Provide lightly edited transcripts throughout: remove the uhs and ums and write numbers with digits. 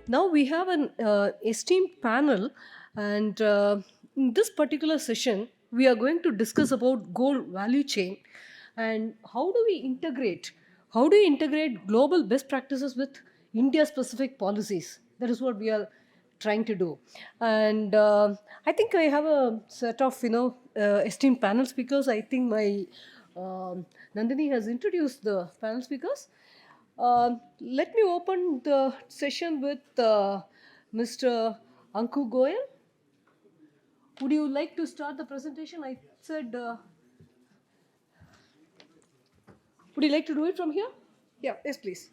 Now we have an esteemed panel, and in this particular session, we are going to discuss about gold value chain and how do you integrate global best practices with India-specific policies. That is what we are trying to do, and I think I have a set of esteemed panel speakers. I think my Nandini has introduced the panel speakers. Let me open the session with Mr. Anku Goyal. Would you like to start the presentation? I said, would you like to do it from here? Yeah, yes, please.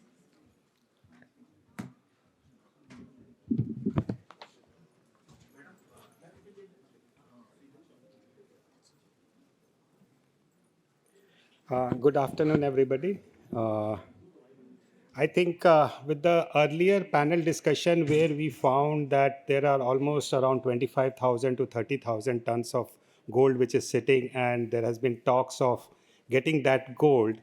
Good afternoon, everybody. I think with the earlier panel discussion where we found that there are almost around 25,000 to 30,000 tons of gold which is sitting, and there has been talks of getting that gold.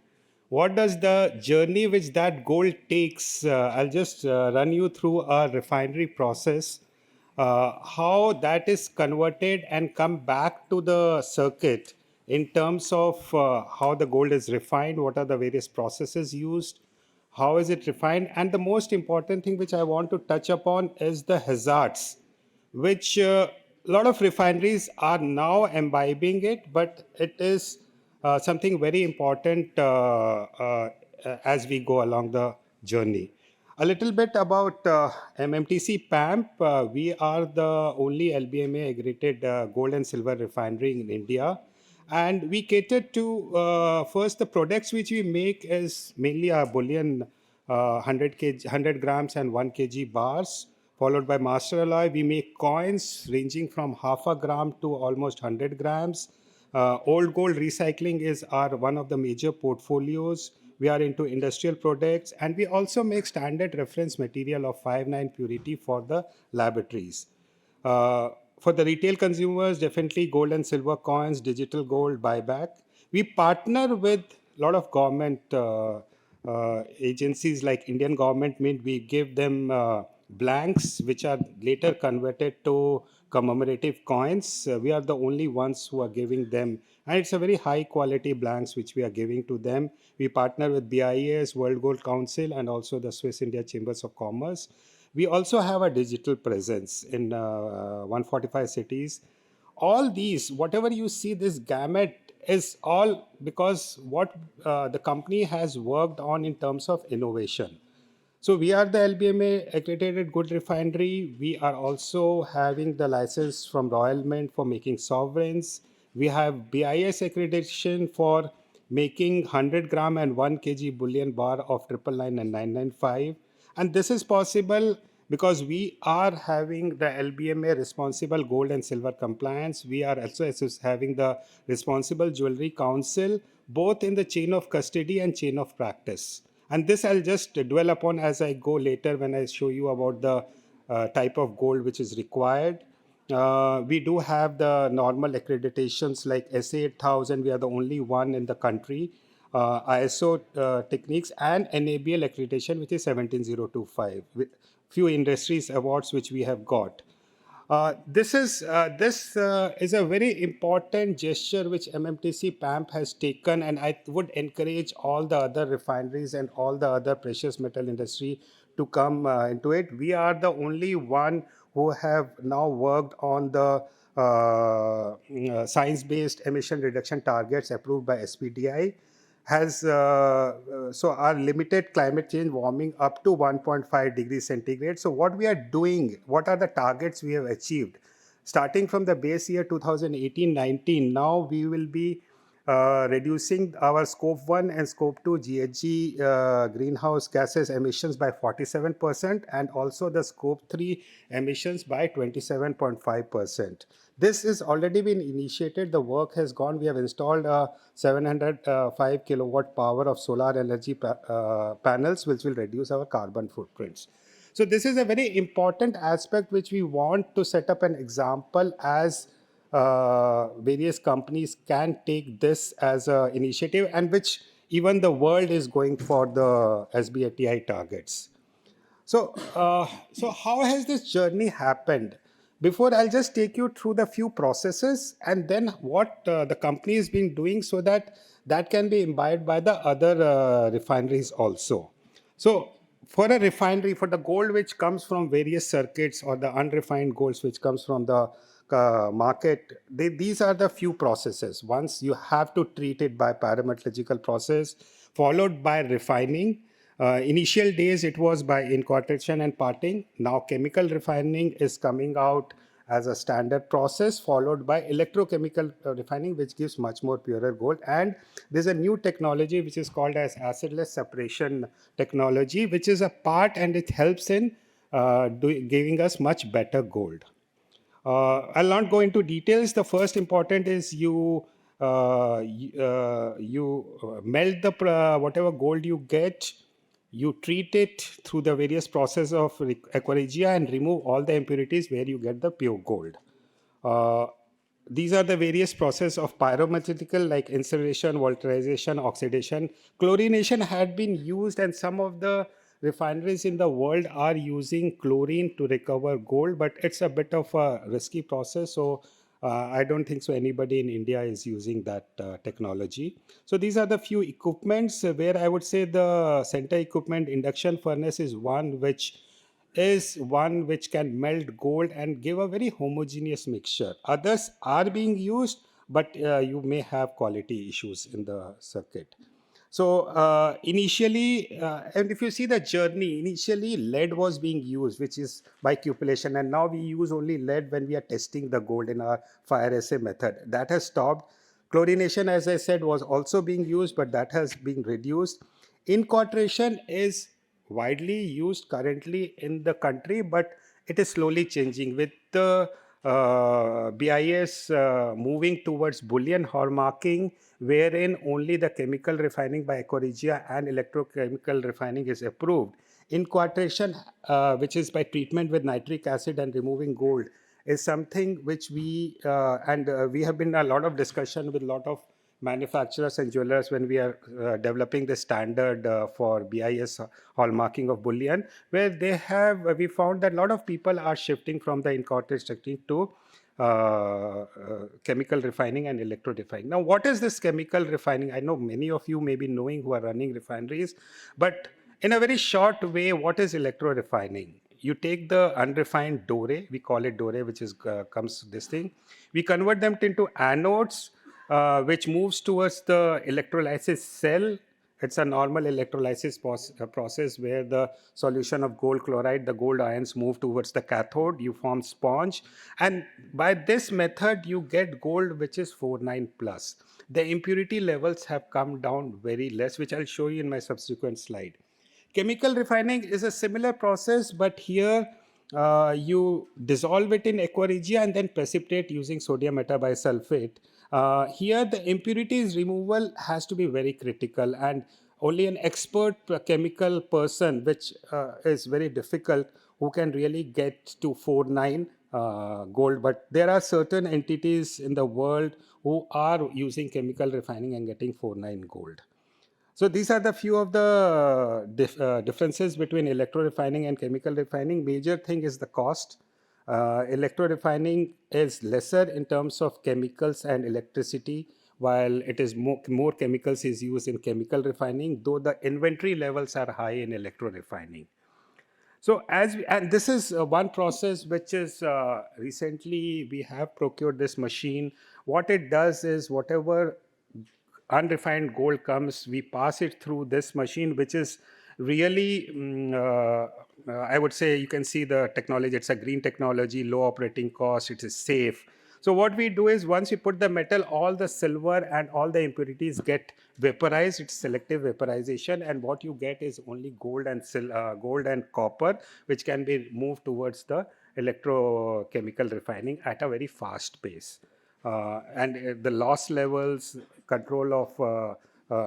What does the journey which that gold takes? I'll just run you through a refinery process, how that is converted and come back to the circuit in terms of how the gold is refined, what are the various processes used, how is it refined, and the most important thing which I want to touch upon is the hazards, which a lot of refineries are now imbibing it, but it is something very important as we go along the journey. A little bit about MMTC PAMP. We are the only LBMA accredited gold and silver refinery in India. And we cater to, first, the products which we make is mainly our bullion, 100 grams and 1 kg bars, followed by master alloy. We make coins ranging from half a gram to almost 100 grams. Old gold recycling is our one of the major portfolios. We are into industrial products, and we also make standard reference material of 5.9 purity for the laboratories. For the retail consumers, definitely gold and silver coins, digital gold buyback. We partner with a lot of government agencies like Indian government. Mean we give them blanks which are later converted to commemorative coins. We are the only ones who are giving them, and it's a very high quality blanks which we are giving to them. We partner with BIS, World Gold Council, and also the Swiss India Chambers of Commerce. We also have a digital presence in 145 cities. All these, whatever you see, this gamut is all because what the company has worked on in terms of innovation. So we are the LBMA accredited good refinery. We are also having the license from Royal Mint for making sovereigns. We have BIS accreditation for making 100 gram and 1 kg bullion bar of 999 and 995. And this is possible because we are having the LBMA responsible gold and silver compliance. We are also having the responsible jewelry council, both in the chain of custody and chain of practice. And this I'll just dwell upon as I go later when I show you about the type of gold which is required. We do have the normal accreditations like SA 8000. We are the only one in the country. ISO techniques and NABL accreditation, which is 17025. Few industries awards which we have got. This is a very important gesture which MMTC PAMP has taken, and I would encourage all the other refineries and all the other precious metal industry to come into it. We are the only one who have now worked on the science-based emission reduction targets approved by SPDI. Has so our limited climate change warming up to 1.5 degrees centigrade. So what we are doing, what are the targets we have achieved? Starting from the base year 2018-19, now we will be reducing our scope 1 and scope 2 GHG greenhouse gases emissions by 47% and also the scope 3 emissions by 27.5%. This has already been initiated. The work has gone. We have installed a 705 kilowatt power of solar energy panels, which will reduce our carbon footprints. So this is a very important aspect which we want to set up an example as various companies can take this as an initiative, and which even the world is going for the SBTi targets. So how has this journey happened? Before, I'll just take you through the few processes and then what the company has been doing so that that can be imbibed by the other refineries also. So, for a refinery, for the gold which comes from various circuits or the unrefined golds which comes from the market, these are the few processes. Once you have to treat it by pyrometallurgical process, followed by refining. Initial days it was by incorporation and parting. Now chemical refining is coming out as a standard process, followed by electrochemical refining, which gives much more purer gold. And there's a new technology which is called as acidless separation technology, which is a part and it helps in giving us much better gold. I'll not go into details. The first important is you melt the whatever gold you get, you treat it through the various process of aquaregia and remove all the impurities where you get the pure gold. Uh, these are the various process of pyrometallurgical like incineration, volterization, oxidation. Chlorination had been used and some of the refineries in the world are using chlorine to recover gold, but it's a bit of a risky process. So I don't think so anybody in India is using that technology. So these are the few equipments where I would say the center equipment induction furnace is one which can melt gold and give a very homogeneous mixture. Others are being used, but you may have quality issues in the circuit. So initially, and if you see the journey, initially lead was being used, which is by cupellation, and now we use only lead when we are testing the gold in our fire assay method. That has stopped. Chlorination, as I said, was also being used, but that has been reduced. Incorporation is widely used currently in the country, but it is slowly changing with the BIS moving towards Boolean hallmarking, wherein only the chemical refining by Ecoregia and electrochemical refining is approved. Inquartation, which is by treatment with nitric acid and removing gold, is something which we have been a lot of discussion with a lot of manufacturers and jewelers when we are developing the standard for BIS hallmarking of bullion, where we found that a lot of people are shifting from the incorporated technique to chemical refining and electro refining. Now, what is this chemical refining? I know many of you may be knowing who are running refineries, but in a very short way, what is electro refining? You take the unrefined doré, we call it doré, which is comes this thing. We convert them into anodes, which moves towards the electrolysis cell. It's a normal electrolysis process where the solution of gold chloride, the gold ions move towards the cathode, you form sponge. And by this method, you get gold which is 49 plus. The impurity levels have come down very less, which I'll show you in my subsequent slide. Chemical refining is a similar process, but here you dissolve it in aquaregia and then precipitate using sodium metabisulfate. Here, the impurities removal has to be very critical, and only an expert chemical person, which is very difficult, who can really get to 4.9 gold. But there are certain entities in the world who are using chemical refining and getting 4.9 gold. So these are the few of the differences between electro refining and chemical refining. Major thing is the cost. Electro refining is lesser in terms of chemicals and electricity, while it is more chemicals is used in chemical refining, though the inventory levels are high in electro refining. So and this is one process which is recently we have procured this machine. What it does is whatever unrefined gold comes, we pass it through this machine, which is really, I would say, you can see the technology. It's a green technology, low operating cost, it is safe. So what we do is once we put the metal, all the silver and all the impurities get vaporized. It's selective vaporization, and what you get is only gold and copper, which can be moved towards the electrochemical refining at a very fast pace. And the loss levels, control of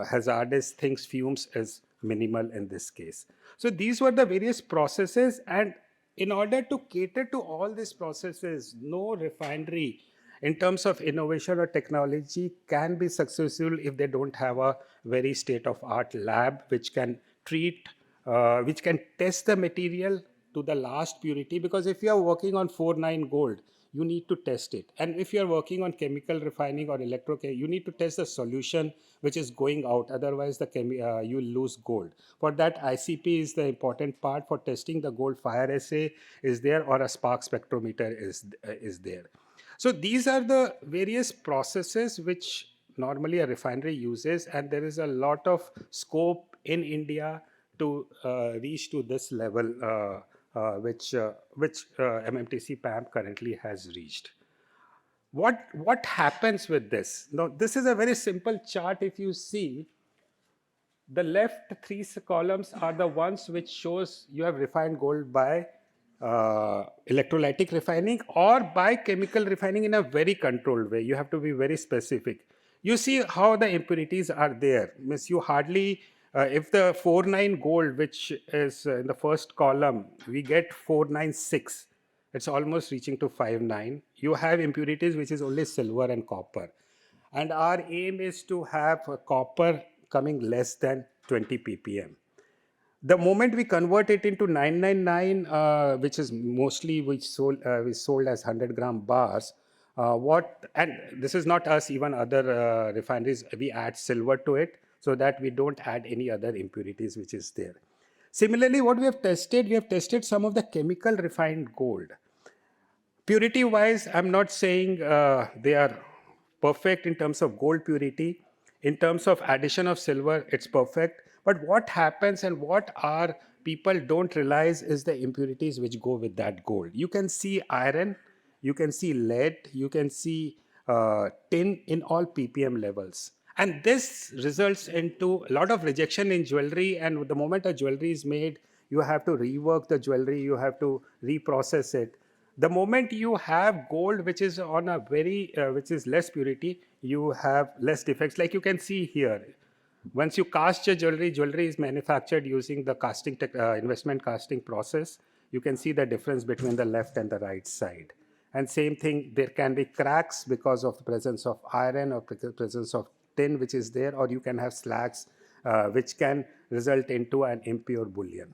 hazardous things, fumes is minimal in this case. So these were the various processes, and in order to cater to all these processes, no refinery in terms of innovation or technology can be successful if they don't have a very state of art lab which can treat which can test the material to the last purity. Because if you are working on 49 gold, you need to test it. And if you are working on chemical refining or you need to test the solution which is going out. Otherwise, you will lose gold. For that, ICP is the important part for testing. The gold fire assay is there, or a spark spectrometer is there. So these are the various processes which normally a refinery uses, and there is a lot of scope in India to reach to this level, which MMTC PAM currently has reached. What happens with this? Now, this is a very simple chart. If you see, the left three columns are the ones which shows you have refined gold by electrolytic refining or by chemical refining in a very controlled way. You have to be very specific. You see how the impurities are there. Means you hardly, if the 49 gold, which is in the first column, we get 496. It's almost reaching to 59. You have impurities which is only silver and copper. And our aim is to have copper coming less than 20 ppm. The moment we convert it into 999, which is mostly we sold as 100-gram bars, and this is not us, even other refineries, we add silver to it so that we don't add any other impurities which is there. Similarly, what we have tested some of the chemical refined gold. Purity wise, I'm not saying they are perfect in terms of gold purity. In terms of addition of silver, it's perfect. But what happens and what our people don't realize is the impurities which go with that gold. You can see iron, you can see lead, you can see tin in all ppm levels. And this results into a lot of rejection in jewelry. And the moment a jewelry is made, you have to rework the jewelry, you have to reprocess it. The moment you have gold which is on a which is less purity, you have less defects. Like you can see here, once you cast your jewelry is manufactured using the investment casting process. You can see the difference between the left and the right side. And same thing, there can be cracks because of the presence of iron or presence of tin which is there, or you can have slags which can result into an impure bullion.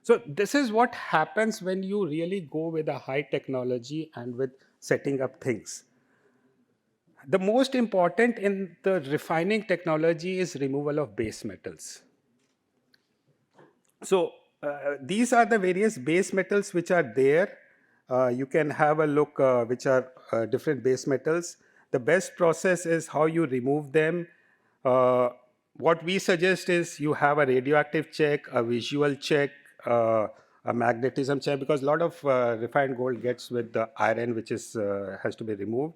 So this is what happens when you really go with a high technology and with setting up things. The most important in the refining technology is removal of base metals. So these are the various base metals which are there. You can have a look which are different base metals. The best process is how you remove them. What we suggest is you have a radioactive check, a visual check, a magnetism check, because a lot of refined gold gets with the iron which is has to be removed.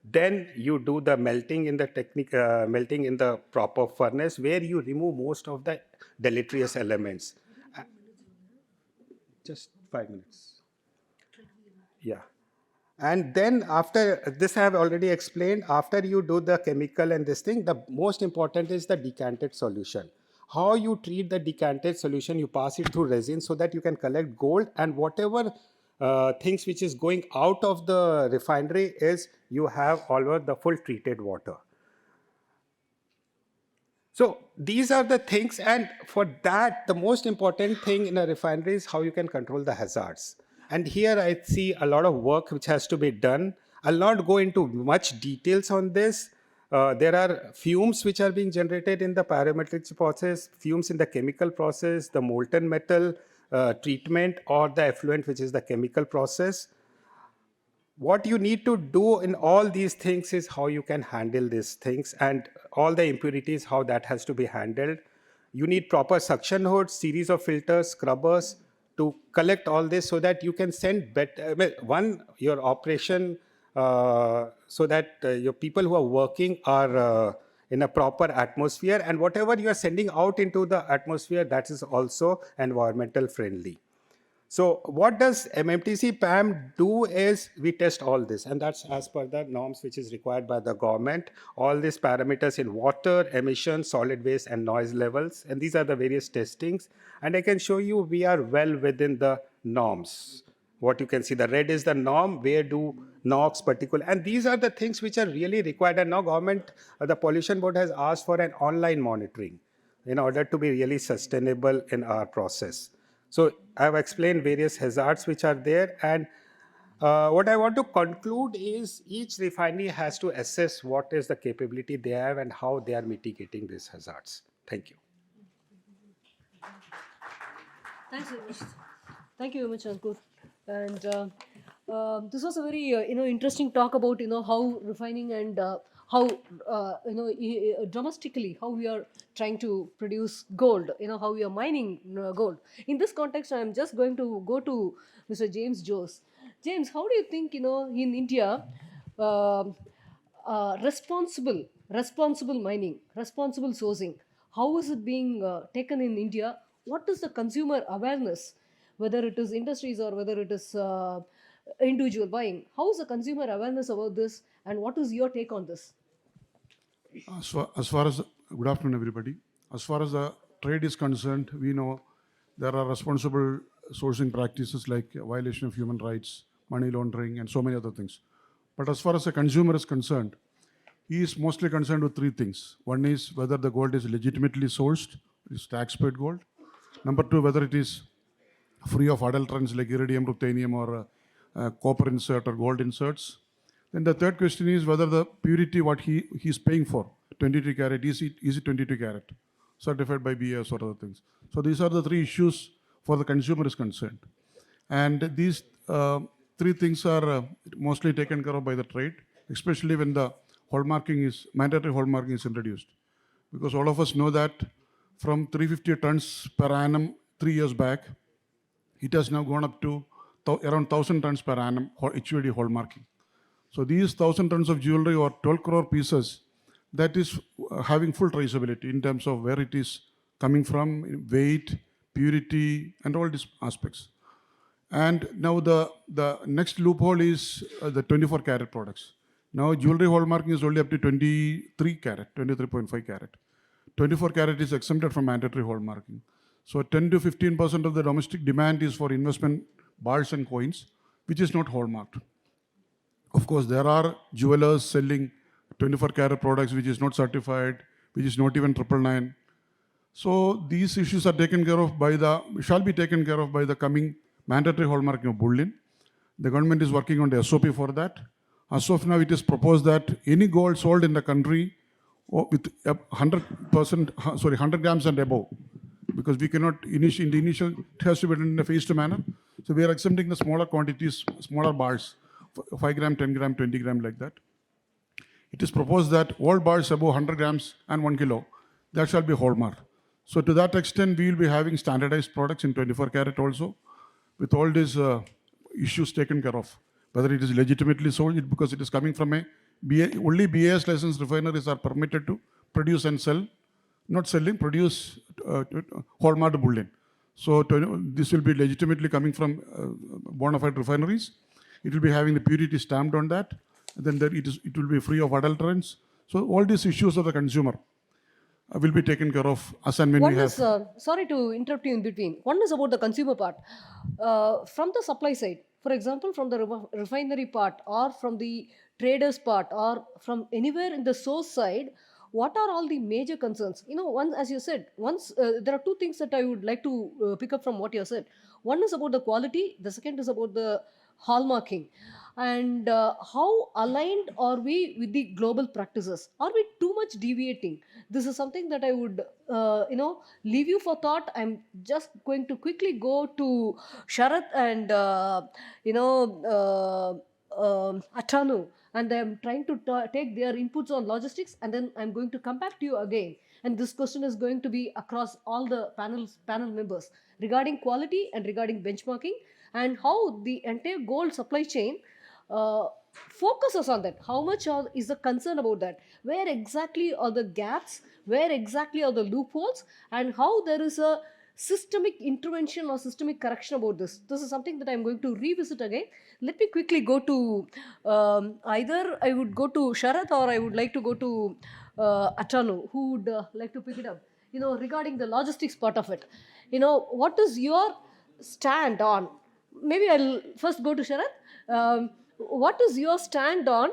Then you do the melting in the melting in the proper furnace, where you remove most of the deleterious elements. Just 5 minutes. Yeah. And then after this, I have already explained, after you do the chemical and this thing, the most important is the decanted solution. How you treat the decanted solution, you pass it through resin so that you can collect gold, and whatever things which is going out of the refinery is you have all over the full treated water. So these are the things, and for that, the most important thing in a refinery is how you can control the hazards. And here I see a lot of work which has to be done. I'll not go into much details on this. There are fumes which are being generated in the pyrometric process, fumes in the chemical process, the molten metal treatment, or the effluent, which is the chemical process. What you need to do in all these things is how you can handle these things, and all the impurities, how that has to be handled. You need proper suction hoods, series of filters, scrubbers to collect all this so that you can send your operation so that your people who are working are in a proper atmosphere, and whatever you are sending out into the atmosphere, that is also environmental friendly. So what does MMTC PAM do is we test all this, and that's as per the norms which is required by the government. All these parameters in water, emission, solid waste, and noise levels, and these are the various testings. And I can show you we are well within the norms. What you can see, the red is the norm, where do NOx, particulate, and these are the things which are really required. And now government, the pollution board has asked for an online monitoring. in order to be really sustainable in our process. So I've explained various hazards which are there, and what I want to conclude is each refinery has to assess what is the capability they have and how they are mitigating these hazards. Thank you. Thanks very much. Thank you very much, Ankur. And this was a very interesting talk about how refining and how domestically how we are trying to produce gold. How we are mining gold. In this context, I am just going to go to Mr. James Jose. James, how do you think in India? um responsible mining, responsible sourcing. How is it being taken in India? What is the consumer awareness, whether it is industries or whether it is individual buying? How is the consumer awareness about this, and what is your take on this? As far as good afternoon, everybody. As far as the trade is concerned, we know there are responsible sourcing practices like violation of human rights, money laundering, and so many other things. But as far as the consumer is concerned, he is mostly concerned with three things. One is whether the gold is legitimately sourced, is tax-paid gold. Number two, whether it is free of adulterants like iridium, ruthenium, or copper insert or gold inserts. Then the third question is whether the purity what he's paying for, 22 carat, is it 22 carat, certified by BS or other things. So these are the three issues for the consumer is concerned. And these three things are mostly taken care of by the trade, especially when the mandatory hallmarking is introduced. Because all of us know that from 350 tons per annum 3 years back, it has now gone up to around 1,000 tons per annum HUD hallmarking. So these 1,000 tons of jewelry or 12 crore pieces, that is having full traceability in terms of where it is coming from, weight, purity, and all these aspects. And now the next loophole is the 24 carat products. Now jewelry hallmarking is only up to 23 carat, 23.5 carat. 24 carat is exempted from mandatory hallmarking. So 10 to 15% of the domestic demand is for investment bars and coins, which is not hallmarked. Of course, there are jewelers selling 24 karat products which is not certified, which is not even 999. So these issues are taken care of shall be taken care of by the coming mandatory hallmarking of bullion. The government is working on the SOP for that. As of now, it is proposed that any gold sold in the country with 100 grams and above, because we cannot in the initial it has to be done in a phased manner. So we are exempting the smaller quantities, smaller bars, 5 gram, 10 gram, 20 gram, like that. It is proposed that all bars above 100 grams and 1 kilo, that shall be hallmark. So to that extent, we will be having standardized products in 24 karat also, with all these issues taken care of. Whether it is legitimately sold, because it is coming from only BAS licensed refineries are permitted to produce and sell, not selling, produce hallmarked bullion. So this will be legitimately coming from bona fide refineries. It will be having the purity stamped on that. And then it will be free of adulterants. So all these issues of the consumer will be taken care of as and when One we have. is, sorry to interrupt you in between. One is about the consumer part. From the supply side, for example, from the refinery part, or from the traders part, or from anywhere in the source side, what are all the major concerns? One, as you said, there are two things that I would like to pick up from what you said. One is about the quality, the second is about the hallmarking. And how aligned are we with the global practices? Are we too much deviating? This is something that I would leave you for thought. I'm just going to quickly go to Sharath and Atanu, and I'm trying to take their inputs on logistics, and then I'm going to come back to you again. And this question is going to be across all the panel members regarding quality and regarding benchmarking, and how the entire gold supply chain focuses on that. How much is the concern about that? Where exactly are the gaps? Where exactly are the loopholes? And how there is a systemic intervention or systemic correction about this? This is something that I'm going to revisit again. Let me quickly go to either I would go to Sharath, or I would like to go to Atanu, who would like to pick it up. Regarding the logistics part of it, what is your stand on? Maybe I'll first go to Sharath. What is your stand on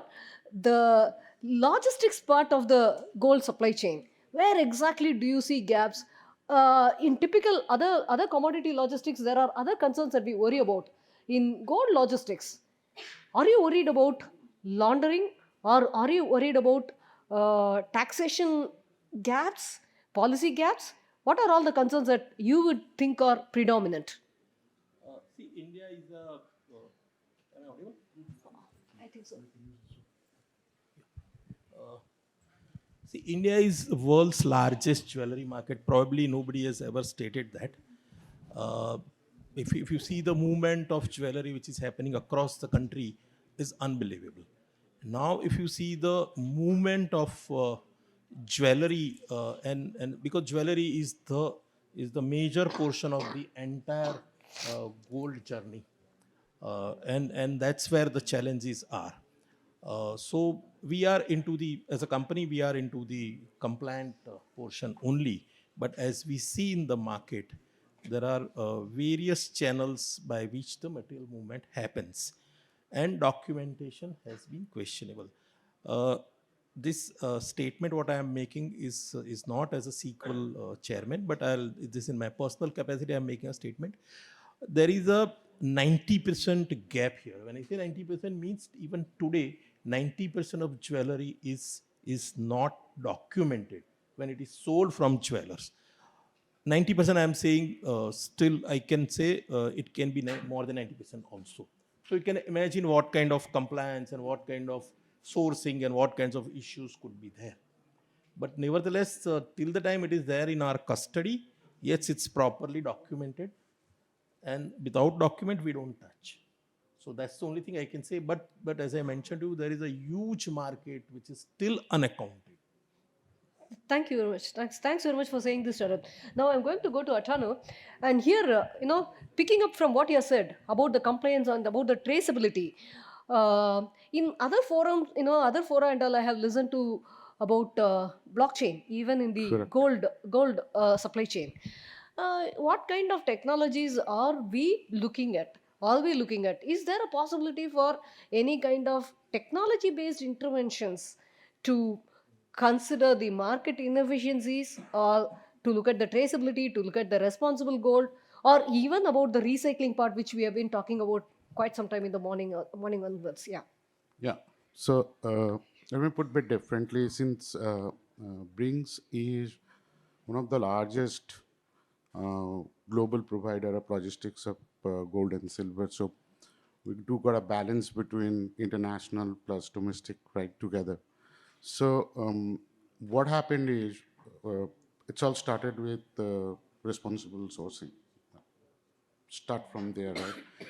the logistics part of the gold supply chain? Where exactly do you see gaps? In typical other commodity logistics, there are other concerns that we worry about. In gold logistics, are you worried about laundering, or are you worried about taxation gaps, policy gaps? What are all the concerns that you would think are predominant? See, India is a. Am I audible? I think so. See, India is the world's largest jewelry market. Probably nobody has ever stated that. Uh, if you see the movement of jewelry which is happening across the country is unbelievable. Now, if you see the movement of jewelry and because jewelry is the major portion of the entire gold journey, and that's where the challenges are. So we are into the, as a company, we are into the compliant portion only. But as we see in the market, there are various channels by which the material movement happens, and documentation has been questionable. Uh, this statement, what I am making, is not as a sequel chairman, but this in my personal capacity. I am making a statement. There is a 90% gap here. When I say 90%, means even today 90% of jewelry is not documented when it is sold from jewelers. 90% I am saying, still I can say it can be more than 90% also. So you can imagine what kind of compliance and what kind of sourcing and what kinds of issues could be there. But nevertheless, till the time it is there in our custody, yes, it's properly documented, and without document we don't touch. So that's the only thing I can say. But as I mentioned to you, there is a huge market which is still unaccounted. Thank you very much. Thanks very much for saying this, Sharad. Now I'm going to go to Atanu, and here, picking up from what you said about the compliance and about the traceability. In other forums, other fora and all, I have listened to about blockchain, even in the Correct. gold supply chain. What kind of technologies are we looking at? Are we looking at? Is there a possibility for any kind of technology-based interventions to consider the market inefficiencies, or to look at the traceability, to look at the responsible gold, or even about the recycling part, which we have been talking about quite some time in the morning onwards? Yeah. Yeah. So let me put a bit differently. Since Brinks is one of the largest global provider of logistics of gold and silver, so we do got a balance between international plus domestic right together. So what happened is it's all started with responsible sourcing. Start from there, right?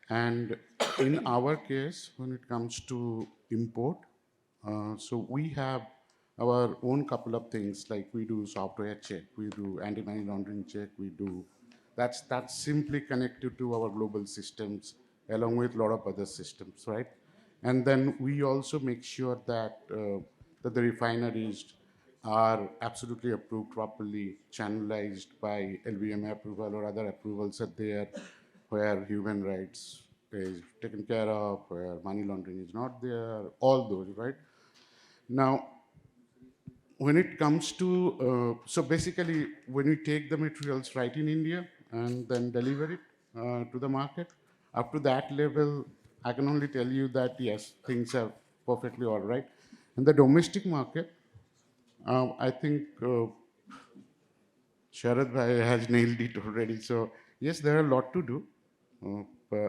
And in our case, when it comes to import, so we have our own couple of things, like we do software check, we do anti-money laundering check, we do that's simply connected to our global systems along with a lot of other systems, right? And then we also make sure that that the refineries are absolutely approved properly, channelized by LVMA approval or other approvals are there, where human rights is taken care of, where money laundering is not there, all those, right? Now, when it comes to, so basically, when we take the materials right in India and then deliver it to the market, up to that level, I can only tell you that yes, things are perfectly all right. In the domestic market, I think Sharad Bhai has nailed it already. So yes, there are a lot to do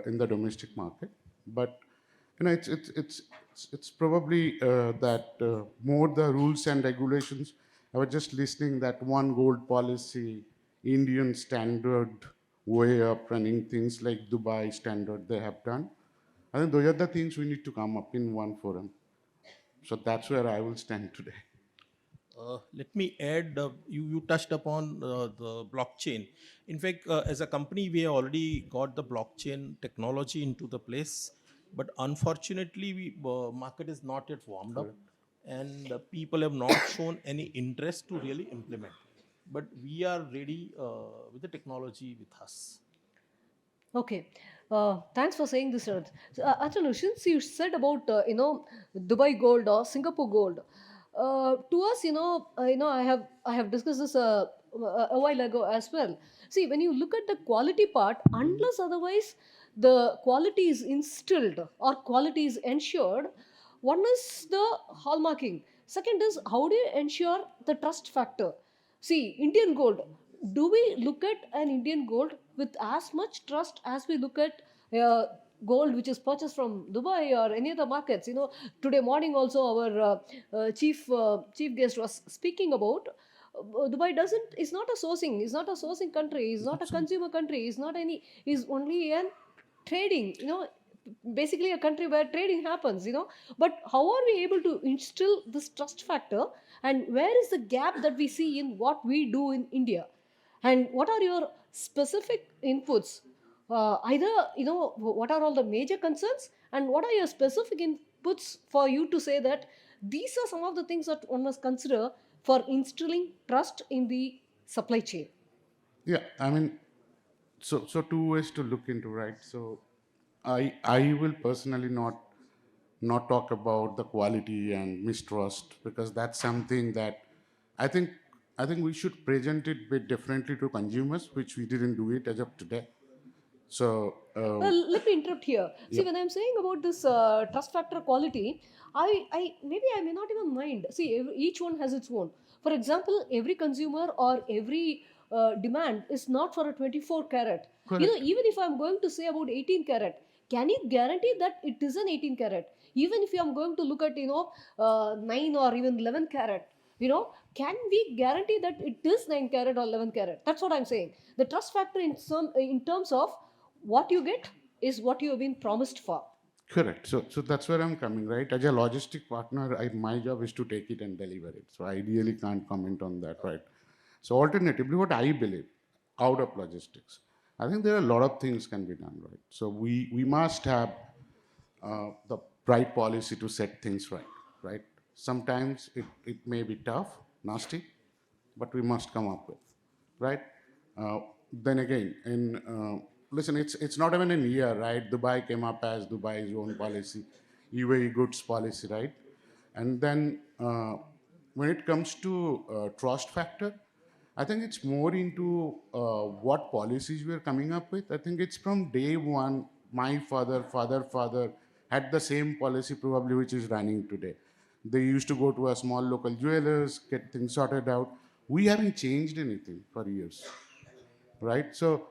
in the domestic market, but it's probably that more the rules and regulations. I was just listening that one gold policy, Indian standard way of running things like Dubai standard they have done. I think those are the things we need to come up in one forum. So that's where I will stand today. Let me add, you touched upon the blockchain. In fact, as a company, we have already got the blockchain technology into the place, but unfortunately, market is not yet warmed up, and people have not shown any interest to really implement. But we are ready with the technology with us. Okay. Thanks for saying this, Sharad. So, Achalo, since you said about Dubai gold or Singapore gold, To us, I have discussed this a while ago as well. See, when you look at the quality part, unless otherwise the quality is instilled or quality is ensured, one is the hallmarking. Second is, how do you ensure the trust factor? See, Indian gold. Do we look at an Indian gold with as much trust as we look at uh, gold which is purchased from Dubai or any other markets? Today morning also our chief guest was speaking about Dubai doesn't is not a sourcing, is not a sourcing country, is not a consumer country, is not any, is only an trading. Basically a country where trading happens. But how are we able to instill this trust factor, and where is the gap that we see in what we do in India, and what are your specific inputs? Either, what are all the major concerns, and what are your specific inputs for you to say that these are some of the things that one must consider for instilling trust in the supply chain? Yeah, I mean, so two ways to look into, right? So I will personally not talk about the quality and mistrust, because that's something that I think I think we should present it bit differently to consumers, which we didn't do it as of today. So Well, let me interrupt here. See, yep. when I'm saying about this trust factor quality, maybe I may not even mind. See, each one has its own. For example, every consumer or every demand is not for a 24 carat. Correct. Even if I'm going to say about 18 carat, can you guarantee that it is an 18 carat? Even if I'm going to look at 9 or even 11 carat, can we guarantee that it is 9 carat or 11 carat? That's what I'm saying. The trust factor in terms of what you get is what you have been promised for. Correct. So that's where I'm coming, right? As a logistic partner, my job is to take it and deliver it. So I really can't comment on that, right? So alternatively, what I believe out of logistics, I think there are a lot of things can be done, right? So we must have the right policy to set things right, right? Sometimes it may be tough, nasty, but we must come up with, right? Then again, listen, it's not even in year, right? Dubai came up as Dubai's own policy, UAE goods policy, right? And then when it comes to trust factor, I think it's more into what policies we're coming up with. I think it's from day one. My father had the same policy probably which is running today. They used to go to a small local jewelers, get things sorted out. We haven't changed anything for years, right? So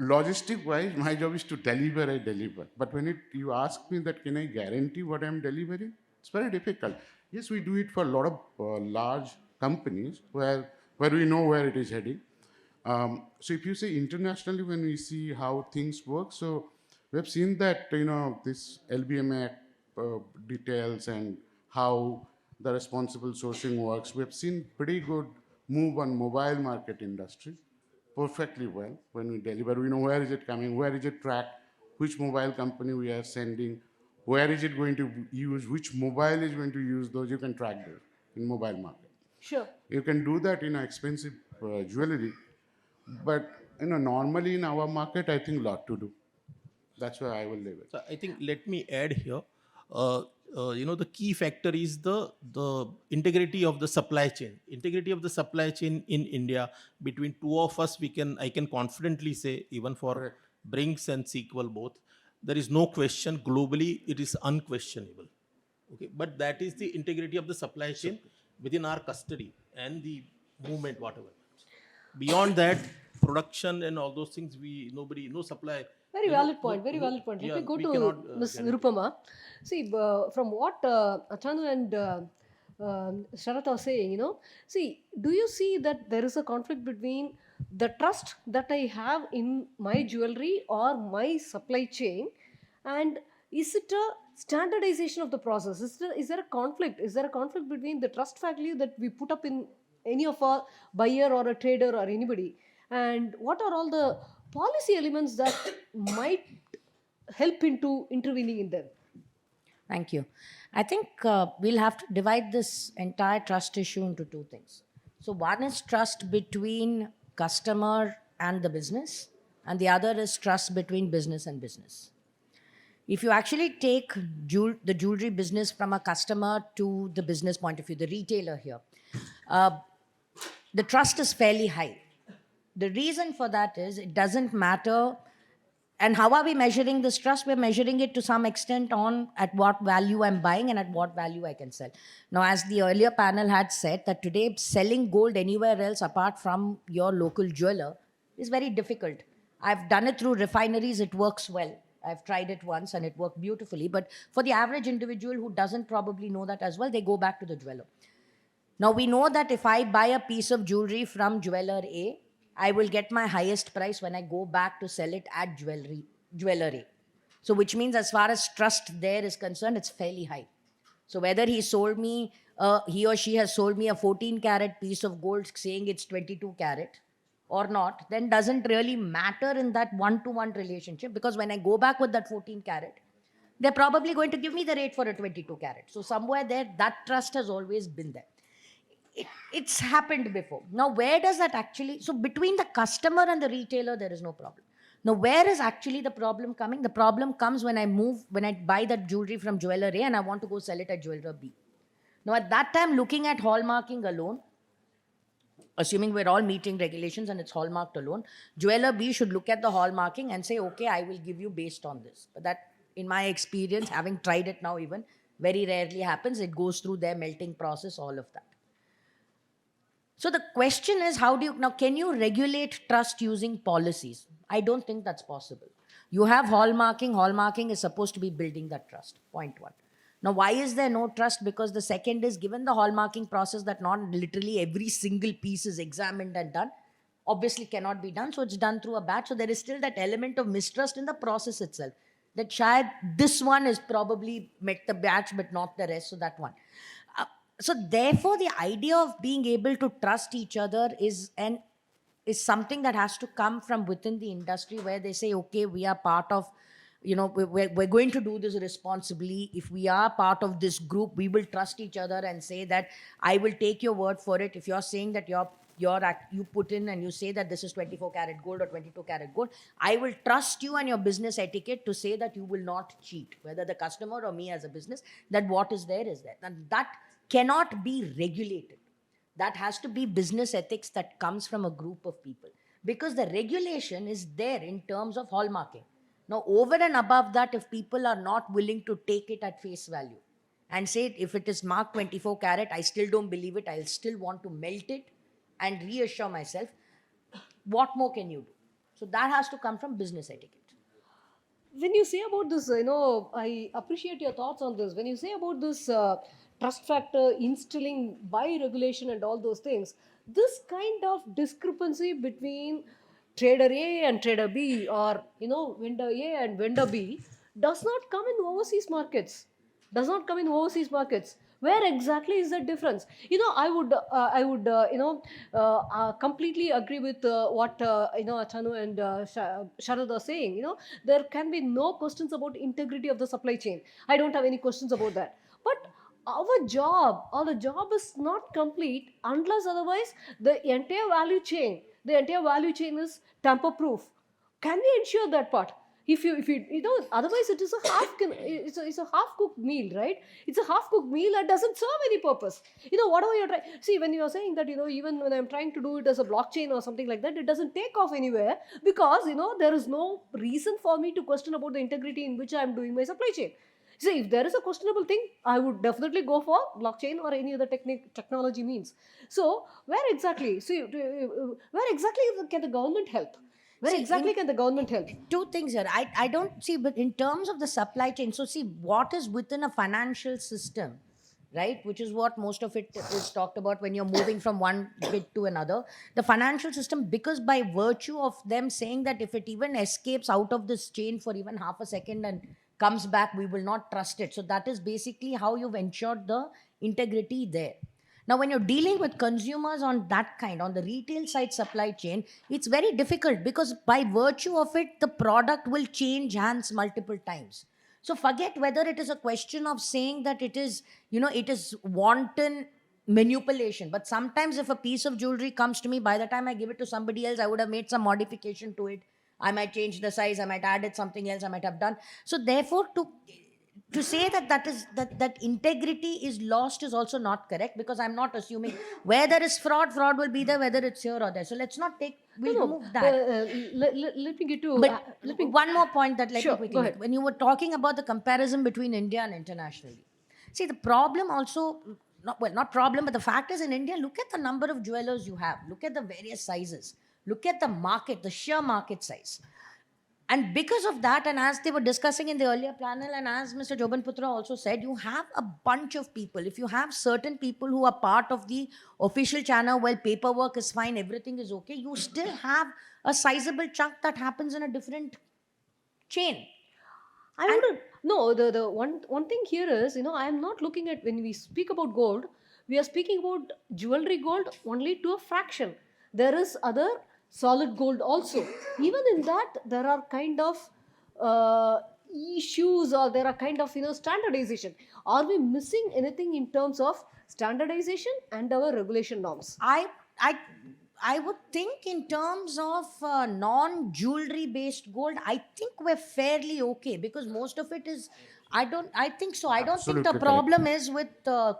logistic wise, my job is to deliver, I deliver. But when you ask me that can I guarantee what I'm delivering, it's very difficult. Yes, we do it for a lot of large companies where we know where it is heading. So if you say internationally, when we see how things work, so we have seen that this LBMA details and how the responsible sourcing works. We have seen pretty good move on mobile market industry perfectly well when we deliver. We know where is it coming, where is it tracked, which mobile company we are sending, where is it going to use, which mobile is going to use those. You can track those in mobile market. Sure. You can do that in expensive jewelry, but normally in our market, I think lot to do. That's where I will leave it. So I think let me add here. The key factor is the integrity of the supply chain. Integrity of the supply chain in India between two of us, I can confidently say, even for Correct. Brinks and Sequel both, there is no question. Globally, it is unquestionable. Okay, but that is the integrity of the supply chain within our custody and the movement, whatever. Beyond that, production and all those things, no supply. Very valid point. Very valid point. Let Yeah, me go we to cannot Ms. guarantee. Nirupama. See, from what Achanu and Sharat are saying, see, do you see that there is a conflict between the trust that I have in my jewelry or my supply chain, and is it a standardization of the process? Is there a conflict? Is there a conflict between the trust value that we put up in any of our buyer or a trader or anybody, and what are all the policy elements that might help into intervening in them? Thank you. I think we'll have to divide this entire trust issue into two things. So, one is trust between customer and the business, and the other is trust between business and business. If you actually take the jewelry business from a customer to the business point of view, the retailer here, uh, the trust is fairly high. The reason for that is it doesn't matter. And how are we measuring this trust? We're measuring it to some extent on at what value I'm buying and at what value I can sell. Now, as the earlier panel had said, that today selling gold anywhere else apart from your local jeweler is very difficult. I've done it through refineries, it works well. I've tried it once and it worked beautifully. But for the average individual who doesn't probably know that as well, they go back to the jeweler. Now we know that if I buy a piece of jewelry from jeweler A, I will get my highest price when I go back to sell it at jeweler A. So which means as far as trust there is concerned, it's fairly high. So whether he or she has sold me a 14 carat piece of gold saying it's 22 carat or not, then doesn't really matter in that one-to-one relationship, because when I go back with that 14 carat, they're probably going to give me the rate for a 22 carat. So somewhere there, that trust has always been there. It's happened before. Now, where does that actually? So, between the customer and the retailer, there is no problem. Now, where is actually the problem coming? The problem comes when I buy that jewelry from jeweler A and I want to go sell it at jeweler B. Now, at that time, looking at hallmarking alone, assuming we're all meeting regulations and it's hallmarked alone, jeweler B should look at the hallmarking and say, okay, I will give you based on this. But that, in my experience, having tried it now even, very rarely happens. It goes through their melting process, all of that. So the question is, can you regulate trust using policies? I don't think that's possible. You have hallmarking. Hallmarking is supposed to be building that trust, point one. Now, why is there no trust? Because the second is, given the hallmarking process that not literally every single piece is examined and done, obviously cannot be done. So it's done through a batch. So there is still that element of mistrust in the process itself. That shayad this one is probably met the batch, but not the rest. So that one. So therefore, the idea of being able to trust each other is something that has to come from within the industry, where they say, okay, we are part of, we're going to do this responsibly. If we are part of this group, we will trust each other and say that I will take your word for it. If you're saying that you put in and you say that this is 24 karat gold or 22 karat gold, I will trust you and your business etiquette to say that you will not cheat, whether the customer or me as a business, that what is there is there. And that cannot be regulated. That has to be business ethics that comes from a group of people, because the regulation is there in terms of hallmarking. Now, over and above that, if people are not willing to take it at face value and say, if it is marked 24 karat, I still don't believe it, I'll still want to melt it and reassure myself, what more can you do? So that has to come from business etiquette. When you say about this, I appreciate your thoughts on this. When you say about this trust factor instilling by regulation and all those things, this kind of discrepancy between trader A and trader B, or vendor A and vendor B, does not come in overseas markets. Does not come in overseas markets. Where exactly is the difference? I would completely agree with what Atanu and Sharad are saying. There can be no questions about integrity of the supply chain. I don't have any questions about that. But our job is not complete unless otherwise the entire value chain is tamper proof. Can we ensure that part? If you otherwise it is a it's a half cooked meal, right? It's a half cooked meal that doesn't serve any purpose. Whatever you're trying, see, when you're saying that, even when I'm trying to do it as a blockchain or something like that, it doesn't take off anywhere, because there is no reason for me to question about the integrity in which I'm doing my supply chain. See, if there is a questionable thing, I would definitely go for blockchain or any other technology means. So where exactly can the government help? Where See, exactly can the government help? Two things here. I don't see, but in terms of the supply chain, so see what is within a financial system, right? Which is what most of it is talked about when you're moving from one bit to another. The financial system, because by virtue of them saying that if it even escapes out of this chain for even half a second and comes back, we will not trust it. So that is basically how you've ensured the integrity there. Now, when you're dealing with consumers on the retail side supply chain, it's very difficult, because by virtue of it, the product will change hands multiple times. So forget whether it is a question of saying that it is wanton manipulation. But sometimes if a piece of jewelry comes to me, by the time I give it to somebody else, I would have made some modification to it. I might change the size, I might add it something else, I might have done. So therefore, to say that integrity is lost is also not correct, because I'm not assuming where there is fraud will be there, whether it's here or there. So let's not take, we'll No, remove that. let me get to. But Let me. one more point that let Sure, me quickly go make. ahead. When you were talking about the comparison between India and internationally, see the problem also, not problem, but the fact is in India, look at the number of jewelers you have, look at the various sizes, look at the market, the sheer market size. And because of that, and as they were discussing in the earlier panel, and as Mr. Joban Putra also said, you have a bunch of people. If you have certain people who are part of the official channel, well, paperwork is fine, everything is okay, you still have a sizable chunk that happens in a different chain. I want to no. The one thing here is, I am not looking at, when we speak about gold, we are speaking about jewelry gold only to a fraction. There is other solid gold also. Even in that, there are kind of uh, issues, or there are kind of standardization. Are we missing anything in terms of standardization and our regulation norms? I I would think in terms of non-jewelry based gold, I think we're fairly okay, because most of it is. I think so. I don't think the Absolutely correct. problem is with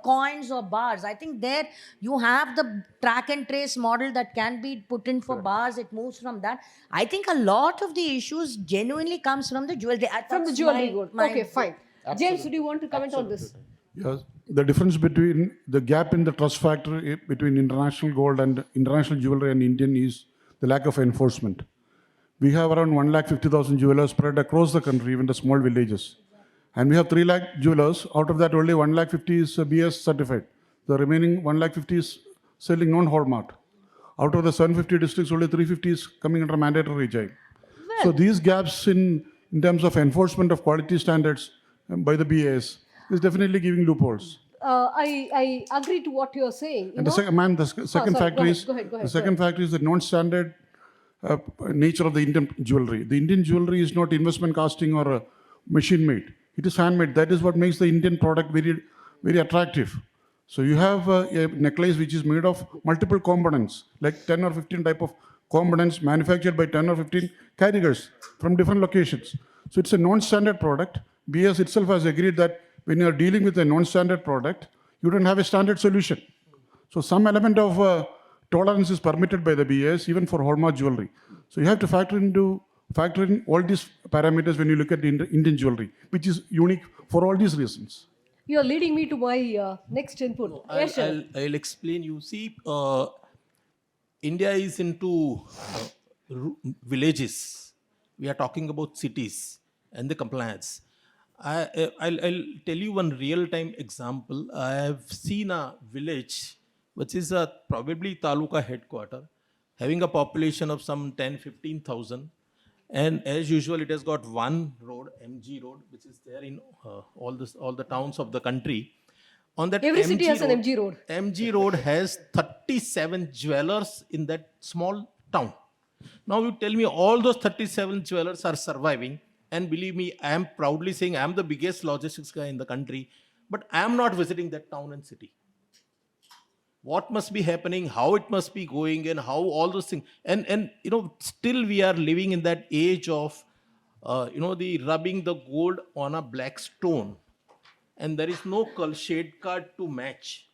coins or bars. I think there you have the track and trace model that can be put in for bars. It moves from that. I think a lot of the issues genuinely comes from the jewelry. From the That's jewelry my- gold. my- Okay, fine. James, do you want to comment on this? Yes, the difference between the gap in the trust factor between international gold and international jewelry and Indian is the lack of enforcement. We have around 1,50,000 jewelers spread across the country, even the small villages. And we have 3 lakh jewelers. Out of that, only 1,50,000 is BS certified. The remaining 1,50,000 is selling non-hallmark. Out of the 750 districts, only 350 is coming under mandatory regime. So these gaps in terms of enforcement of quality standards by the BAS is definitely giving loopholes. I agree to what you are saying. And the second, ma'am, the second sorry, factor go is ahead, go ahead, the second factor is the non-standard nature of the Indian jewelry. The Indian jewelry is not investment casting or machine made. It is handmade. That is what makes the Indian product very, very attractive. So you have a necklace which is made of multiple components, like 10 or 15 type of components manufactured by 10 or 15 carriers from different locations. So it's a non-standard product. BS itself has agreed that when you are dealing with a non-standard product, you don't have a standard solution. So some element of tolerance is permitted by the BS even for hallmark jewelry. So you have to factor in all these parameters when you look at the Indian jewelry, which is unique for all these reasons. You are leading me to my next input. Yes, sir. I'll explain you. See, India is into villages. We are talking about cities and the compliance. I'll tell you one real-time example. I have seen a village, which is probably taluka headquarter, having a population of some 10-15,000. And as usual, it has got one road, MG road, which is there in all the towns of the country. On that Every city MG has an road, MG road. MG road has 37 jewelers in that small town. Now you tell me all those 37 jewelers are surviving, and believe me, I am proudly saying I am the biggest logistics guy in the country, but I am not visiting that town and city. What must be happening, how it must be going, and how all those things. And still we are living in that age of, the rubbing the gold on a black stone, and there is no shade card to match.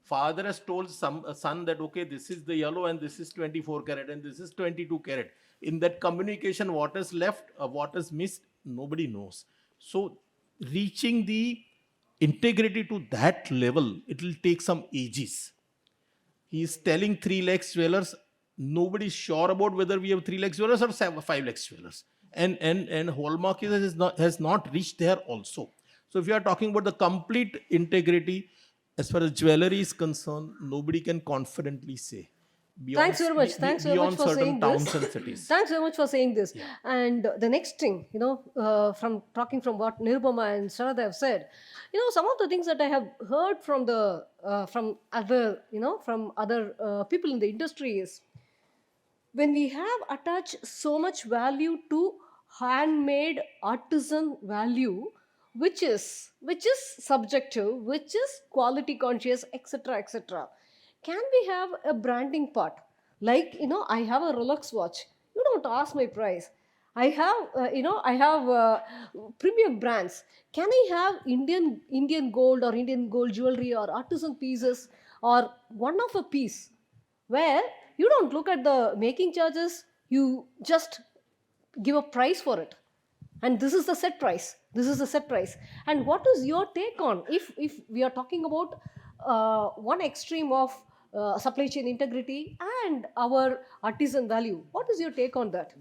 Father has told son that, okay, this is the yellow and this is 24 karat and this is 22 karat. In that communication, what is left, what is missed, nobody knows. So reaching the integrity to that level, it will take some ages. He is telling 3 lakhs jewelers. Nobody is sure about whether we have 3 lakhs jewelers or 5 lakhs jewelers. And hallmark has not reached there also. So if you are talking about the complete integrity, as far as jewelry is concerned, nobody can confidently say. Thanks very much. Thanks very much beyond for certain saying towns this. and cities. Thanks very much for saying this. And the next thing, from talking from what Nirupama and Sharada have said, some of the things that I have heard from the from other people in the industry is, when we have attached so much value to handmade artisan value, which is subjective, which is quality conscious, etc., can we have a branding part? Like, I have a Rolex watch, you don't ask my price. I have, I have premium brands. Can I have Indian gold or Indian gold jewelry or artisan pieces or one of a piece, where you don't look at the making charges, you just give a price for it, and this is the set price. This is the set price. And what is your take on, if we are talking about one extreme of supply chain integrity and our artisan value? What is your take on that?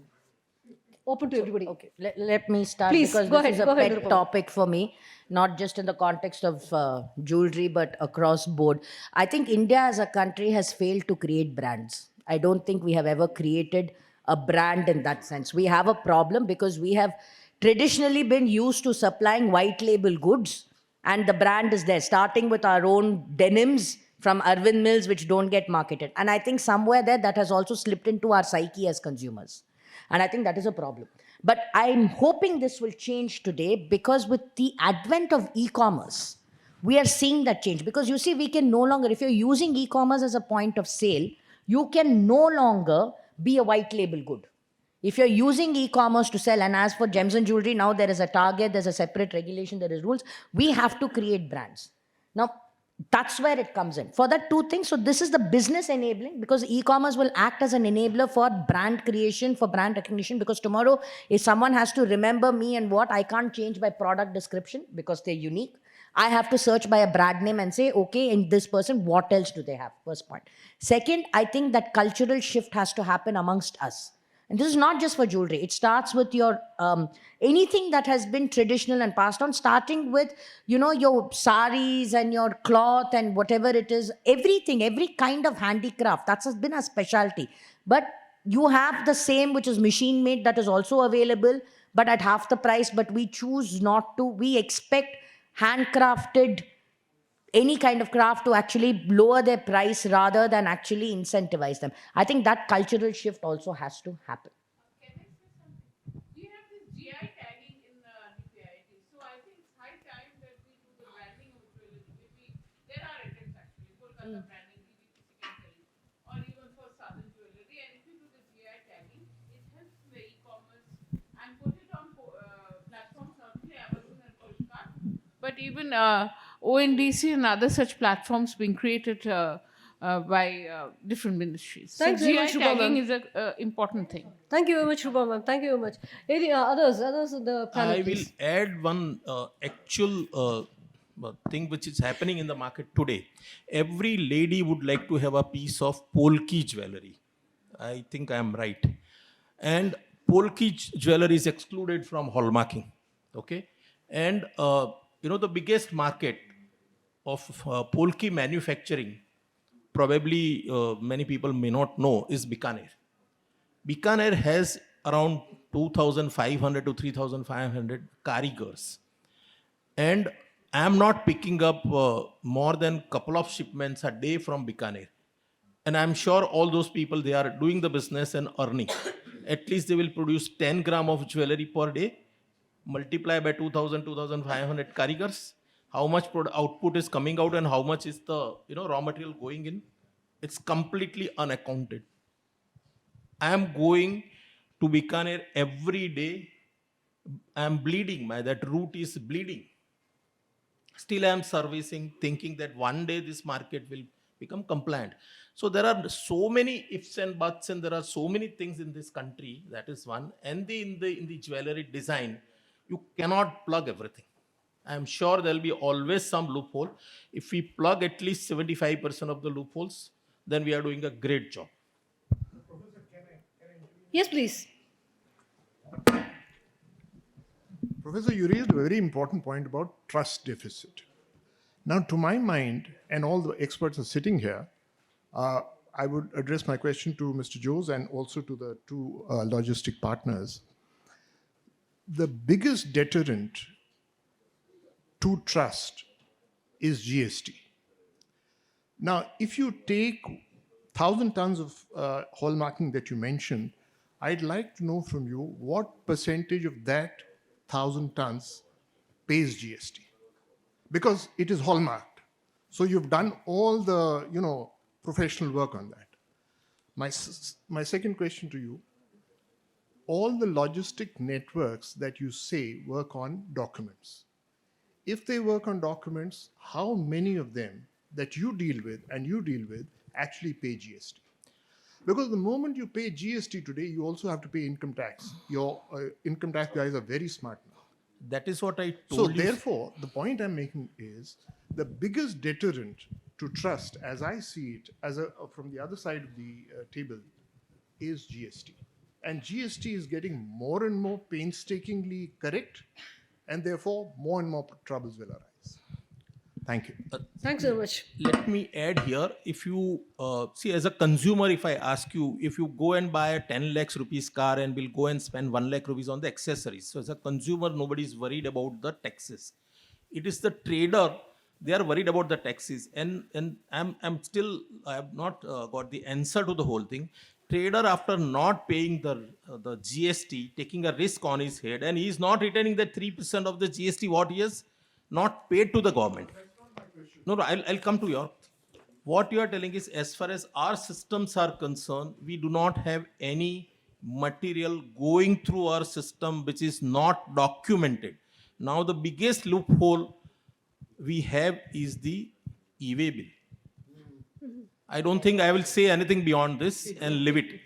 Open to everybody. Okay, let me start Please, because go this ahead, is a go ahead, pet Nirupama. topic for me, not just in the context of jewelry, but across board. I think India as a country has failed to create brands. I don't think we have ever created a brand in that sense. We have a problem because we have traditionally been used to supplying white label goods, and the brand is there, starting with our own denims from Arvind Mills, which don't get marketed. And I think somewhere there that has also slipped into our psyche as consumers. And I think that is a problem. But I'm hoping this will change today because with the advent of e commerce, we are seeing that change. Because you see, we can no longer, if you're using e commerce as a point of sale, you can no longer be a white label good. If you're using e-commerce to sell, and as for gems and jewelry, now there is a target, there's a separate regulation, there is rules. We have to create brands. Now, that's where it comes in. For that two things, so this is the business enabling, because e-commerce will act as an enabler for brand creation, for brand recognition, because tomorrow, if someone has to remember me and what, I can't change my product description because they're unique. I have to search by a brand name and say, okay, in this person, what else do they have? First point. Second, I think that cultural shift has to happen amongst us. And this is not just for jewelry. It starts with your anything that has been traditional and passed on, starting with, your saris and your cloth and whatever it is, everything, every kind of handicraft. That's been a specialty. But you have the same, which is machine made, that is also available, but at half the price. But we choose not to. We expect handcrafted any kind of craft to actually lower their price rather than actually incentivize them. I think that cultural shift also has to happen. Can I say something? We have this GI tagging in DPIIT, so I think it's high time that we do the branding of jewelry. Maybe there are attempts actually, Kolkata branding, IGPC can tell you, or even for southern jewelry. And if you do the GI tagging, it helps the e-commerce and put it on platforms, not only Amazon and Flipkart, but even ONDC and other such platforms being created by different ministries. Thanks so very GI much, Shubha tagging ma'am. is an important thing. Thank you very much, Rupa ma'am. Thank you very much. Any others in the panel, I will please. add one actual thing which is happening in the market today. Every lady would like to have a piece of polki jewelry. I think I am right. And polki jewelry is excluded from hallmarking. Okay. And the biggest market of polki manufacturing, probably many people may not know, is Bikaner. Bikaner has around 2,500 to 3,500 karigars. And I am not picking up more than couple of shipments a day from Bikaner. And I'm sure all those people, they are doing the business and earning. At least they will produce 10 gram of jewelry per day, multiply by 2,000, 2,500 karigars. How much output is coming out and how much is the raw material going in? It's completely unaccounted. I am going to Bikaner every day. I am bleeding. That root is bleeding. Still I am servicing, thinking that one day this market will become compliant. So there are so many ifs and buts, and there are so many things in this country. That is one. And in the jewelry design, you cannot plug everything. I am sure there will be always some loophole. If we plug at least 75% of the loopholes, then we are doing a great job. Yes, please. Professor, you raised a very important point about trust deficit. Now, to my mind, and all the experts are sitting here, I would address my question to Mr. Jose and also to the two logistic partners. The biggest deterrent to trust is GST. Now, if you take 1,000 tons of hallmarking that you mentioned, I'd like to know from you what percentage of that 1,000 tons pays GST, because it is hallmarked. So you've done all the professional work on that. My second question to you: all the logistic networks that you say work on documents. If they work on documents, how many of them that you deal with and you deal with actually pay GST? Because the moment you pay GST today, you also have to pay income tax. Your income tax guys are very smart now. That is what I So told you. therefore, the point I'm making is the biggest deterrent to trust, as I see it, from the other side of the table, is GST. And GST is getting more and more painstakingly correct, and therefore more and more troubles will arise. Thank you. Thanks so much. Let me add here, if you see, as a consumer, if I ask you, if you go and buy a 10 lakhs rupees car and will go and spend 1 lakh rupees on the accessories, so as a consumer, nobody is worried about the taxes. It is the trader, they are worried about the taxes. And I'm still, I have not got the answer to the whole thing. Trader, after not paying the GST, taking a risk on his head, and he is not retaining the 3% of the GST what he has not paid to the government. No, I'll come to your. What you are telling is, as far as our systems are concerned, we do not have any material going through our system which is not documented. Now, the biggest loophole we have is the e-way bill. I don't think I will say anything beyond this and leave it.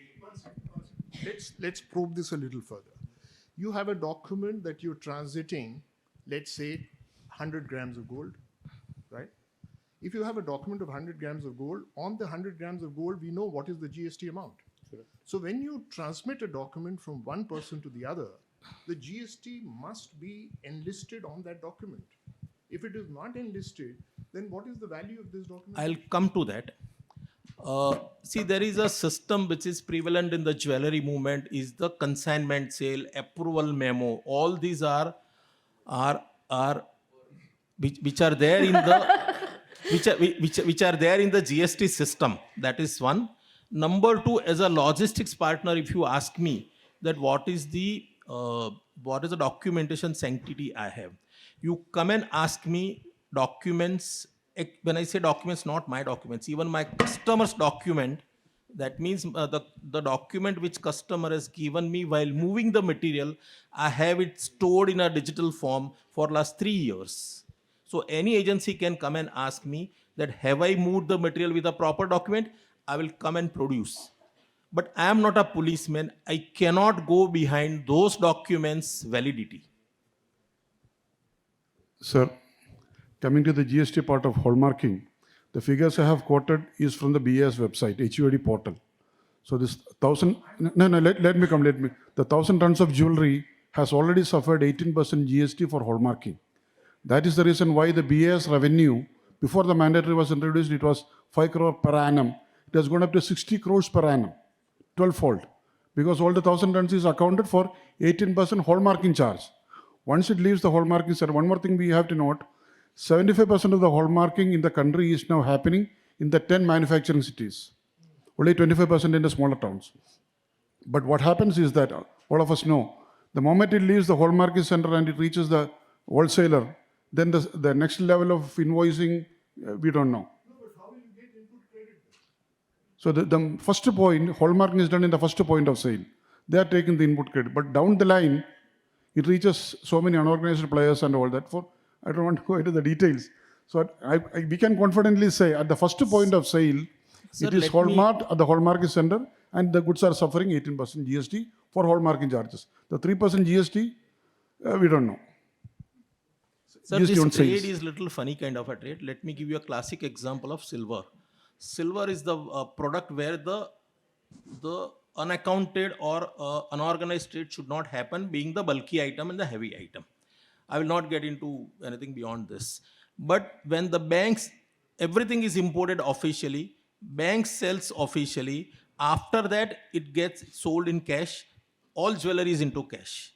Let's probe this a little further. You have a document that you're transiting, let's say 100 grams of gold, right? If you have a document of 100 grams of gold, on the 100 grams of gold, we know what is the GST amount. Sure. So when you transmit a document from one person to the other, the GST must be enlisted on that document. If it is not enlisted, then what is the value of this document? I'll come to that. See, there is a system which is prevalent in the jewelry movement, is the consignment sale, approval memo. All these are which are there in the which are there in the GST system. That is one. Number two, as a logistics partner, if you ask me that what is the documentation sanctity I have, you come and ask me documents. When I say documents, not my documents, even my customer's document. That means the document which customer has given me while moving the material, I have it stored in a digital form for last 3 years. So any agency can come and ask me that have I moved the material with a proper document? I will come and produce. But I am not a policeman. I cannot go behind those documents' validity. Sir, coming to the GST part of hallmarking, the figures I have quoted is from the BAS website, HUID portal. So this 1,000, let me come. The 1,000 tons of jewelry has already suffered 18% GST for hallmarking. That is the reason why the BAS revenue, before the mandatory was introduced, it was 5 crore per annum. It has gone up to 60 crores per annum, 12-fold. Because all the 1,000 tons is accounted for 18% hallmarking charge. Once it leaves the hallmarking, sir, one more thing we have to note, 75% of the hallmarking in the country is now happening in the 10 manufacturing cities. Only 25% in the smaller towns. But what happens is that, all of us know, the moment it leaves the hallmarking center and it reaches the wholesaler, then the next level of invoicing, we don't know. No, but how will you get input credit? So the first point, hallmarking is done in the first point of sale. They are taking the input credit. But down the line, it reaches so many unorganized players and all that. I don't want to go into the details. So we can confidently say at the first point of sale, Sir, it is hallmarked at the hallmarking center and the goods are suffering 18% GST for hallmarking charges. The 3% GST, we don't know. Sir, GST this on trade sales. is little funny kind of a trade. Let me give you a classic example of silver. Silver is the product where the unaccounted or unorganized trade should not happen, being the bulky item and the heavy item. I will not get into anything beyond this. But when the banks, everything is imported officially, banks sells officially, after that it gets sold in cash, all jewelry is into cash.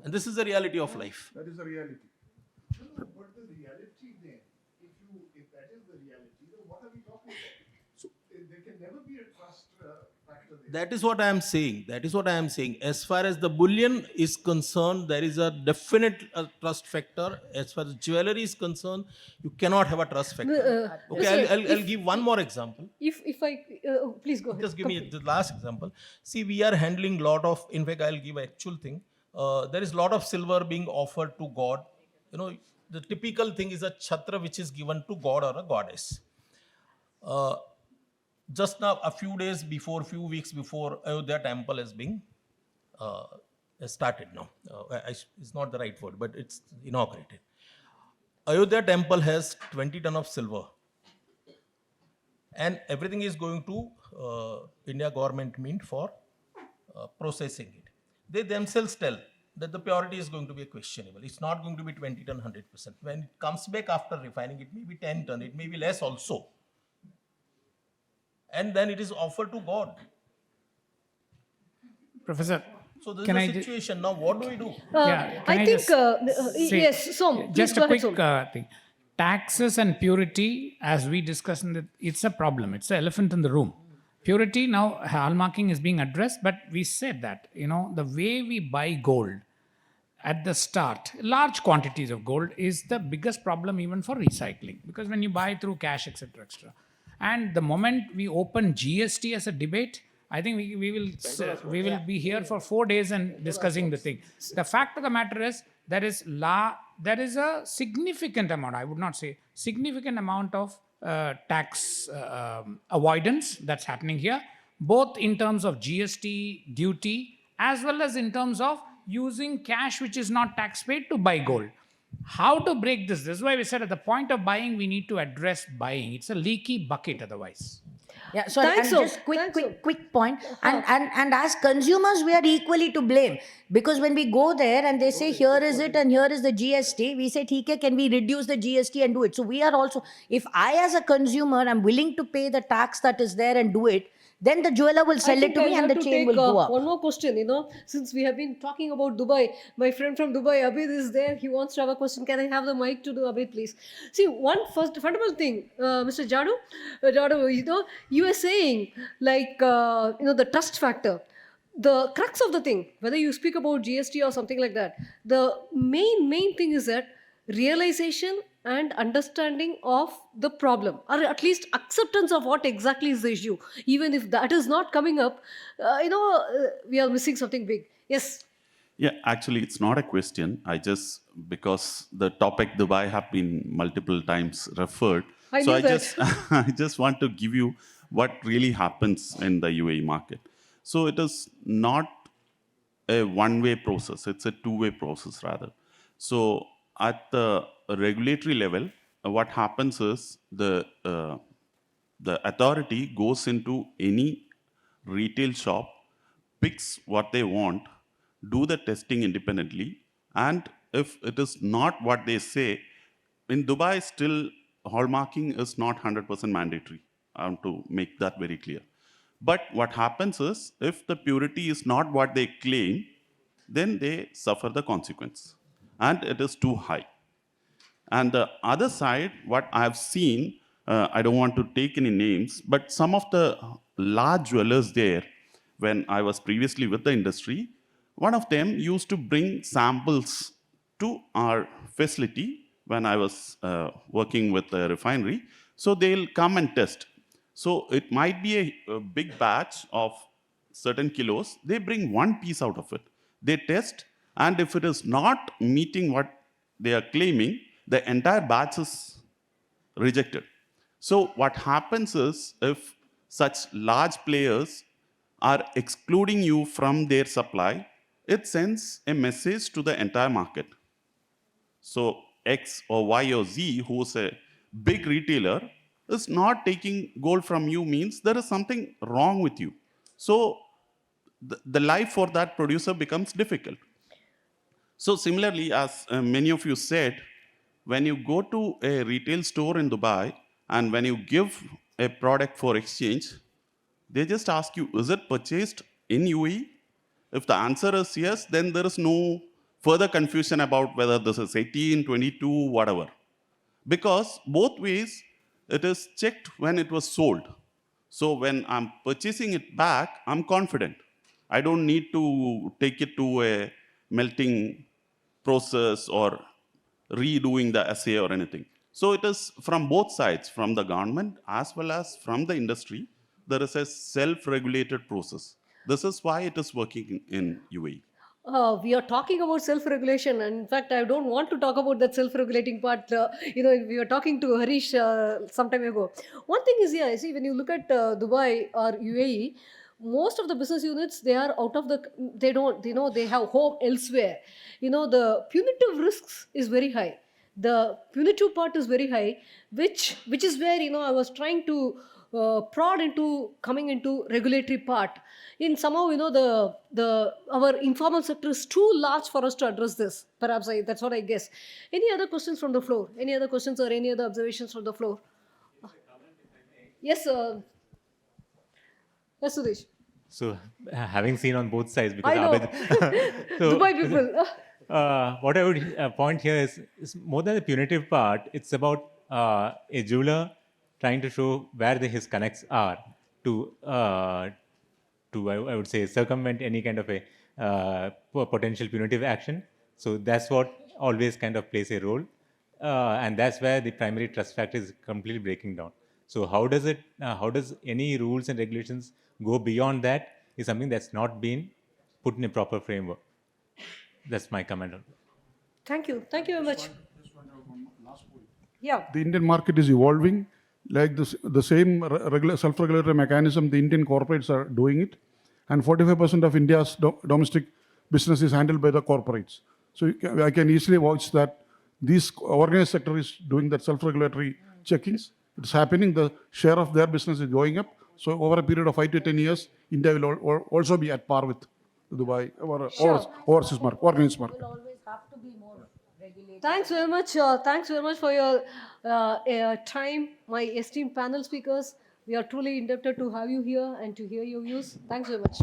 And this is the reality of life. That is the reality. No, but the reality then, if that is the reality, then what are we talking about? So there can never be a trust factor there. That is what I am saying. That is what I am saying. As far as the bullion is concerned, there is a definite trust factor. As far as jewelry is concerned, you cannot have a trust factor. Okay, Sir, I'll give one more example. if I please go ahead. Just give me Complete. the last example. See, we are handling lot of. In fact, I'll give an actual thing. There is lot of silver being offered to God. You know, the typical thing is a chhatra which is given to God or a goddess. Just now, few weeks before, Ayodhya temple is being started now. It's not the right word, but it's inaugurated. Ayodhya temple has 20 ton of silver, and everything is going to India government mint for processing it. They themselves tell that the purity is going to be questionable. It's not going to be 20 ton 100%. When it comes back after refining, it may be 10 ton, it may be less also. And then it is offered to God. Professor, So this can is I the ju- situation. Now what do we do? yeah, can I think just say- yes. So please just go a ahead, quick Som. thing. Taxes and purity, as we discussed, it's a problem. It's the elephant in the room. Purity now, hallmarking is being addressed, but we said that, the way we buy gold at the start, large quantities of gold is the biggest problem even for recycling, because when you buy through cash, etc., etc. And the moment we open GST as a debate, I think we will be here for 4 days and discussing the thing. The fact of the matter is there is a significant amount, I would not say significant amount of tax avoidance that's happening here, both in terms of GST duty as well as in terms of using cash which is not tax paid to buy gold. How to break this? This is why we said at the point of buying, we need to address buying. It's a leaky bucket otherwise. Yeah, sorry, Thanks, and Om. just quick, Thanks, quick, Om. quick point. And as consumers, we are equally to blame, because when we go there and they say here is it and here is the GST, we say, "Okay, can we reduce the GST and do it?" So we are also, if I as a consumer am willing to pay the tax that is there and do it, then the jeweler will sell it to me and the chain will go up. One more question, since we have been talking about Dubai, my friend from Dubai, Abid, is there. He wants to have a question. Can I have the mic to do, Abid, please? See, one first fundamental thing, Mr. Jadu, you were saying, like, the trust factor. The crux of the thing, whether you speak about GST or something like that, the main thing is that realization and understanding of the problem, or at least acceptance of what exactly is the issue. Even if that is not coming up, we are missing something big. Yes. Yeah, actually, it's not a question. Because the topic Dubai have been multiple times referred. I So knew I that. just, I just want to give you what really happens in the UAE market. So it is not a one-way process. It's a two-way process rather. So at the regulatory level, what happens is the authority goes into any retail shop, picks what they want, do the testing independently, and if it is not what they say, in Dubai still hallmarking is not 100% mandatory. I want to make that very clear. But what happens is, if the purity is not what they claim, then they suffer the consequence, and it is too high. And the other side, what I've seen, I don't want to take any names, but some of the large jewelers there, when I was previously with the industry, one of them used to bring samples to our facility when I was working with the refinery. So they'll come and test. So it might be a big batch of certain kilos. They bring one piece out of it. They test, and if it is not meeting what they are claiming, the entire batch is rejected. So what happens is, if such large players are excluding you from their supply, it sends a message to the entire market. So X or Y or Z, who's a big retailer, is not taking gold from you, means there is something wrong with you. So the life for that producer becomes difficult. So similarly, as many of you said, when you go to a retail store in Dubai and when you give a product for exchange, they just ask you, is it purchased in UAE? If the answer is yes, then there is no further confusion about whether this is 18, 22, whatever. Because both ways, it is checked when it was sold. So when I'm purchasing it back, I'm confident. I don't need to take it to a melting process or redoing the assay or anything. So it is from both sides, from the government as well as from the industry, there is a self-regulated process. This is why it is working in UAE. We are talking about self-regulation, and in fact, I don't want to talk about that self-regulating part. We were talking to Harish some time ago. One thing is, yeah, see, when you look at Dubai or UAE, most of the business units, they are out of the, they don't, they have home elsewhere. The punitive risks is very high. The punitive part is very high, which is where I was trying to prod into coming into regulatory part. In somehow the our informal sector is too large for us to address this. Perhaps that's what I guess. Any other questions from the floor? Any other questions or any other observations from the floor? Yes, yes, Suresh. So, having seen on both sides, because I know. so Dubai people. what I would point here is more than the punitive part. It's about a jeweler trying to show where his connects are to I would say circumvent any kind of a potential punitive action. So that's what always kind of plays a role, and that's where the primary trust factor is completely breaking down. So how does it? How does any rules and regulations go beyond that? Is something that's not been put in a proper framework. That's my comment on it. Thank you. Thank you very much. Yeah. The Indian market is evolving. Like this, the same self-regulatory mechanism, the Indian corporates are doing it. And 45% of India's domestic business is handled by the corporates. So I can easily vouch that this organized sector is doing that self-regulatory checkings. It's happening. The share of their business is going up. So over a period of 5 to 10 years, India will also be at par with Dubai or overseas market, organized market. Thanks very much. Thanks very much for your time, my esteemed panel speakers. We are truly indebted to have you here and to hear your views. Thanks very much.